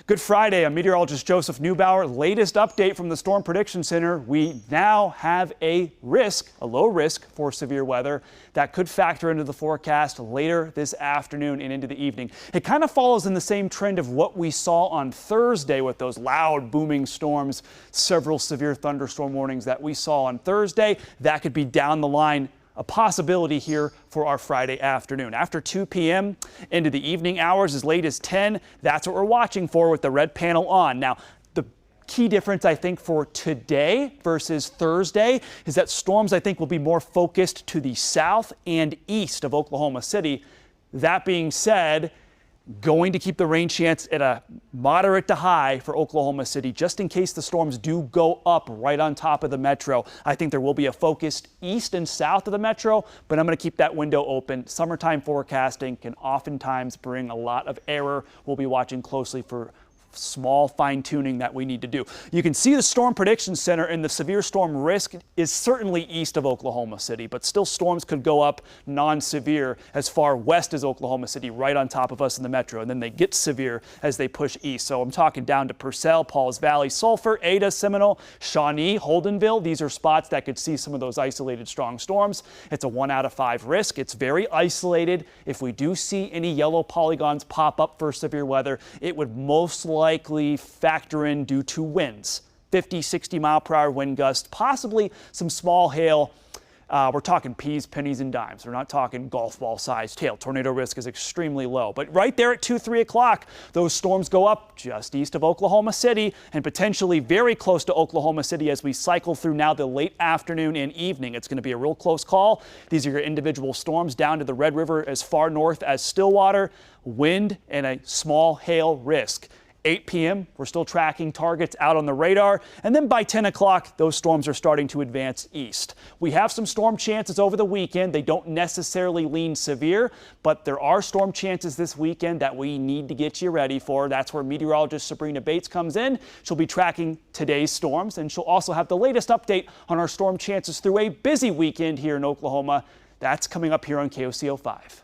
Good Friday. I'm meteorologist Joseph Neubauer. Latest update from the Storm Prediction Center. We now have a low risk for severe weather that could factor into the forecast later this afternoon and into the evening. It kind of follows in the same trend of what we saw on Thursday with those loud booming storms, several severe thunderstorm warnings that we saw on Thursday. That could be down the line. A possibility here for our Friday afternoon. After 2 p.m. into the evening hours, as late as 10, that's what we're watching for with the red panel on. Now, the key difference, I think, for today versus Thursday is that storms, I think, will be more focused to the south and east of Oklahoma City. That being said, going to keep the rain chance at a moderate to high for Oklahoma City, just in case the storms do go up right on top of the metro. I think there will be a focused east and south of the metro, but I'm going to keep that window open. Summertime forecasting can oftentimes bring a lot of error. We'll be watching closely for small fine tuning that we need to do. You can see the Storm Prediction Center, and the severe storm risk is certainly east of Oklahoma City, but still storms could go up non-severe as far west as Oklahoma City, right on top of us in the metro, and then they get severe as they push east. So I'm talking down to Purcell, Pauls Valley, Sulphur, Ada, Seminole, Shawnee, Holdenville. These are spots that could see some of those isolated strong storms. It's a 1 out of 5 risk. It's very isolated. If we do see any yellow polygons pop up for severe weather, it would most likely factor in due to winds, 50, 60 mile per hour wind gusts, possibly some small hail. We're talking peas, pennies, and dimes. We're not talking golf ball sized hail. Tornado risk is extremely low. But right there at 2, 3 o'clock, those storms go up just east of Oklahoma City and potentially very close to Oklahoma City as we cycle through now the late afternoon and evening. It's going to be a real close call. These are your individual storms down to the Red River as far north as Stillwater. Wind and a small hail risk. 8 p.m., we're still tracking targets out on the radar, and then by 10 o'clock, those storms are starting to advance east. We have some storm chances over the weekend. They don't necessarily lean severe, but there are storm chances this weekend that we need to get you ready for. That's where meteorologist Sabrina Bates comes in. She'll be tracking today's storms, and she'll also have the latest update on our storm chances through a busy weekend here in Oklahoma. That's coming up here on KOCO 5.